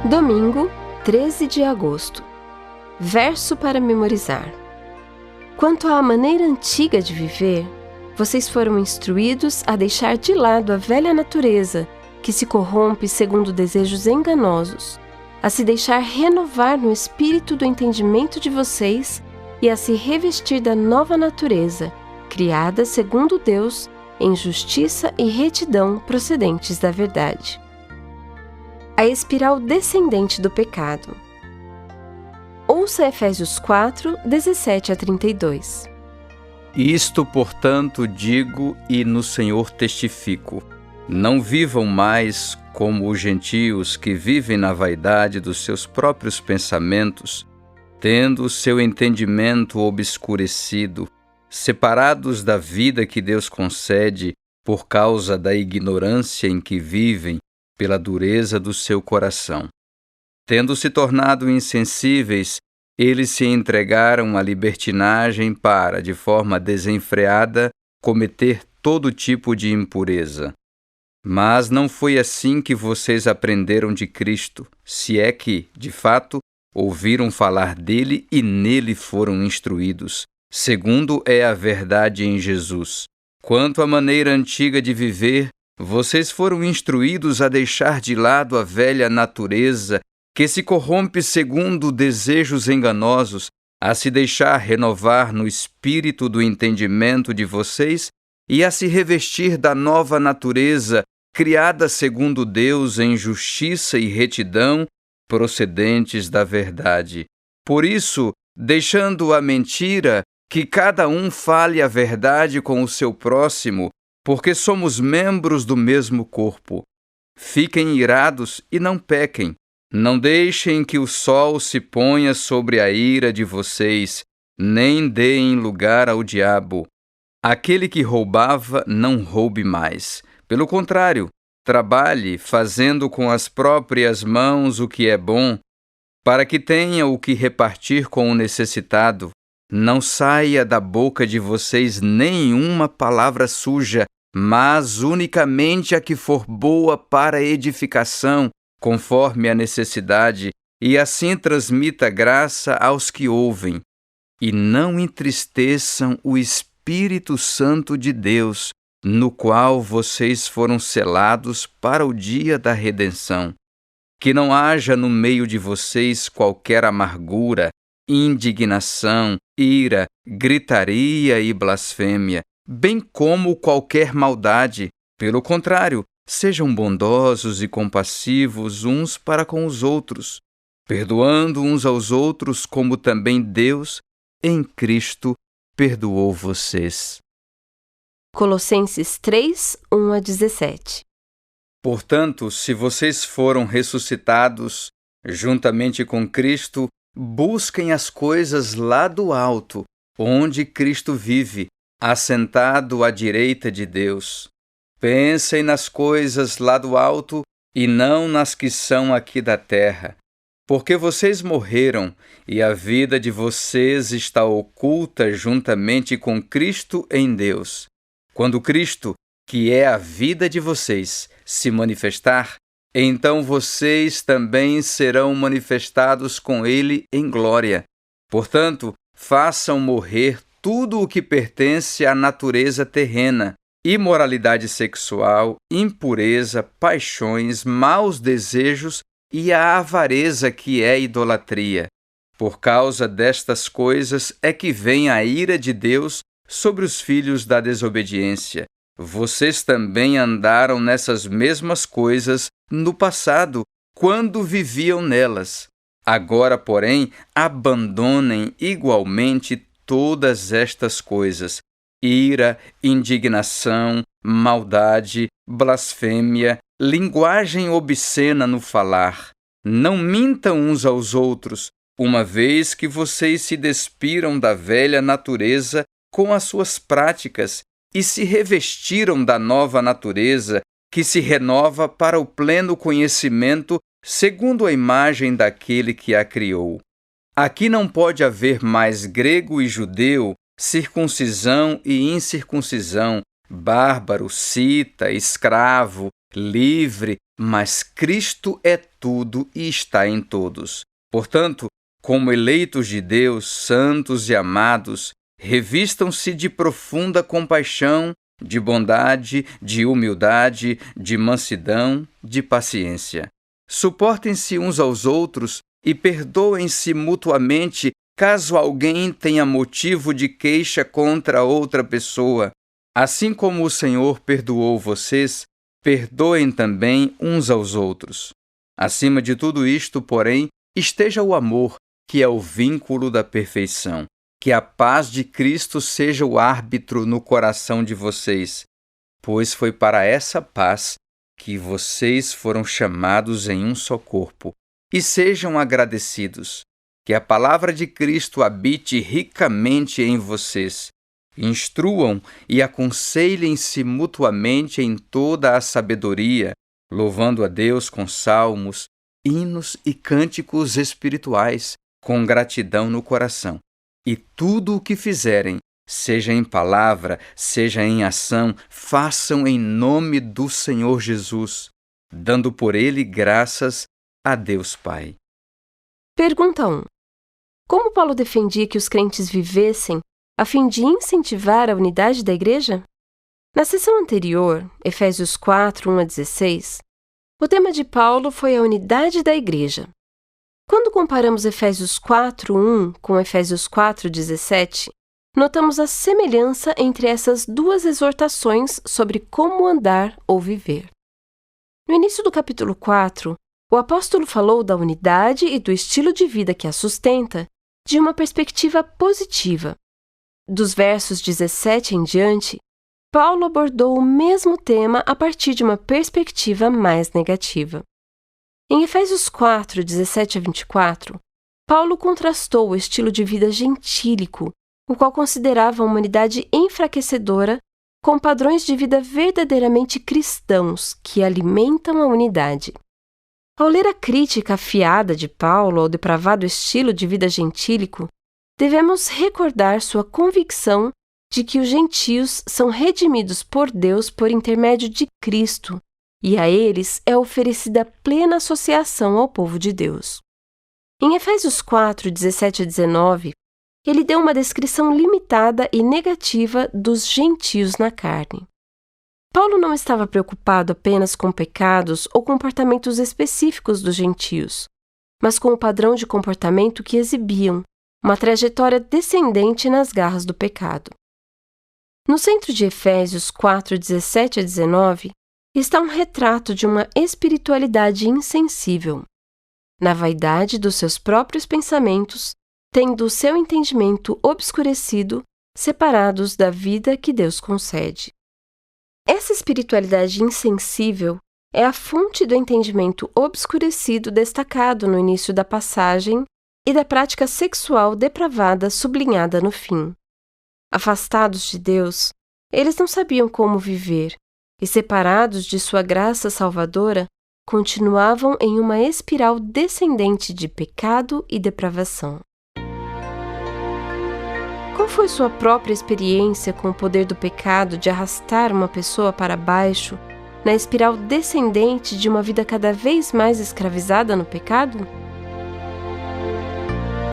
Domingo, 13 de agosto. Verso para memorizar. Quanto à maneira antiga de viver, vocês foram instruídos a deixar de lado a velha natureza, que se corrompe segundo desejos enganosos, a se deixar renovar no espírito do entendimento de vocês e a se revestir da nova natureza, criada segundo Deus, em justiça e retidão procedentes da verdade. A espiral descendente do pecado. Ouça Efésios 4, 17 a 32. Isto, portanto, digo e no Senhor testifico: não vivam mais como os gentios que vivem na vaidade dos seus próprios pensamentos, tendo o seu entendimento obscurecido, separados da vida que Deus concede por causa da ignorância em que vivem, pela dureza do seu coração. Tendo se tornado insensíveis, eles se entregaram à libertinagem para, de forma desenfreada, cometer todo tipo de impureza. Mas não foi assim que vocês aprenderam de Cristo, se é que, de fato, ouviram falar dele e nele foram instruídos, segundo é a verdade em Jesus. Quanto à maneira antiga de viver, vocês foram instruídos a deixar de lado a velha natureza, que se corrompe segundo desejos enganosos, a se deixar renovar no espírito do entendimento de vocês e a se revestir da nova natureza, criada segundo Deus em justiça e retidão, procedentes da verdade. Por isso, deixando a mentira, que cada um fale a verdade com o seu próximo, porque somos membros do mesmo corpo. Fiquem irados e não pequem. Não deixem que o sol se ponha sobre a ira de vocês, nem deem lugar ao diabo. Aquele que roubava, não roube mais. Pelo contrário, trabalhe, fazendo com as próprias mãos o que é bom, para que tenha o que repartir com o necessitado. Não saia da boca de vocês nenhuma palavra suja, mas unicamente a que for boa para a edificação, conforme a necessidade, e assim transmita graça aos que ouvem. E não entristeçam o Espírito Santo de Deus, no qual vocês foram selados para o dia da redenção. Que não haja no meio de vocês qualquer amargura, indignação, ira, gritaria e blasfêmia, bem como qualquer maldade. Pelo contrário, sejam bondosos e compassivos uns para com os outros, perdoando uns aos outros como também Deus, em Cristo, perdoou vocês. Colossenses 3, 1 a 17. Portanto, se vocês foram ressuscitados juntamente com Cristo, busquem as coisas lá do alto, onde Cristo vive, assentado à direita de Deus. Pensem nas coisas lá do alto e não nas que são aqui da terra, porque vocês morreram e a vida de vocês está oculta juntamente com Cristo em Deus. Quando Cristo, que é a vida de vocês, se manifestar, então vocês também serão manifestados com Ele em glória. Portanto, façam morrer tudo o que pertence à natureza terrena: imoralidade sexual, impureza, paixões, maus desejos e a avareza, que é idolatria. Por causa destas coisas é que vem a ira de Deus sobre os filhos da desobediência. Vocês também andaram nessas mesmas coisas no passado, quando viviam nelas. Agora, porém, abandonem igualmente todas estas coisas: ira, indignação, maldade, blasfêmia, linguagem obscena no falar. Não mintam uns aos outros, uma vez que vocês se despiram da velha natureza com as suas práticas e se revestiram da nova natureza, que se renova para o pleno conhecimento segundo a imagem daquele que a criou. Aqui não pode haver mais grego e judeu, circuncisão e incircuncisão, bárbaro, cita, escravo, livre, mas Cristo é tudo e está em todos. Portanto, como eleitos de Deus, santos e amados, revistam-se de profunda compaixão, de bondade, de humildade, de mansidão, de paciência. Suportem-se uns aos outros e perdoem-se mutuamente caso alguém tenha motivo de queixa contra outra pessoa. Assim como o Senhor perdoou vocês, perdoem também uns aos outros. Acima de tudo isto, porém, esteja o amor, que é o vínculo da perfeição. Que a paz de Cristo seja o árbitro no coração de vocês, pois foi para essa paz que vocês foram chamados em um só corpo. E sejam agradecidos. Que a palavra de Cristo habite ricamente em vocês. Instruam e aconselhem-se mutuamente em toda a sabedoria, louvando a Deus com salmos, hinos e cânticos espirituais, com gratidão no coração. E tudo o que fizerem, seja em palavra, seja em ação, façam em nome do Senhor Jesus, dando por ele graças a Deus Pai. Pergunta 1. Como Paulo defendia que os crentes vivessem a fim de incentivar a unidade da igreja? Na sessão anterior, Efésios 4, 1-16, o tema de Paulo foi a unidade da igreja. Quando comparamos Efésios 4, 1 com Efésios 4, 17, notamos a semelhança entre essas duas exortações sobre como andar ou viver. No início do capítulo 4, o apóstolo falou da unidade e do estilo de vida que a sustenta de uma perspectiva positiva. Dos versos 17 em diante, Paulo abordou o mesmo tema a partir de uma perspectiva mais negativa. Em Efésios 4, 17-24, Paulo contrastou o estilo de vida gentílico, o qual considerava a humanidade enfraquecedora, com padrões de vida verdadeiramente cristãos que alimentam a unidade. Ao ler a crítica afiada de Paulo ao depravado estilo de vida gentílico, devemos recordar sua convicção de que os gentios são redimidos por Deus por intermédio de Cristo, e a eles é oferecida plena associação ao povo de Deus. Em Efésios 4, 17-19, ele deu uma descrição limitada e negativa dos gentios na carne. Paulo não estava preocupado apenas com pecados ou comportamentos específicos dos gentios, mas com o padrão de comportamento que exibiam, uma trajetória descendente nas garras do pecado. No centro de Efésios 4, 17-19, está um retrato de uma espiritualidade insensível, na vaidade dos seus próprios pensamentos, tendo o seu entendimento obscurecido, separados da vida que Deus concede. Essa espiritualidade insensível é a fonte do entendimento obscurecido destacado no início da passagem e da prática sexual depravada sublinhada no fim. Afastados de Deus, eles não sabiam como viver e, separados de sua graça salvadora, continuavam em uma espiral descendente de pecado e depravação. Qual foi sua própria experiência com o poder do pecado de arrastar uma pessoa para baixo, na espiral descendente de uma vida cada vez mais escravizada no pecado?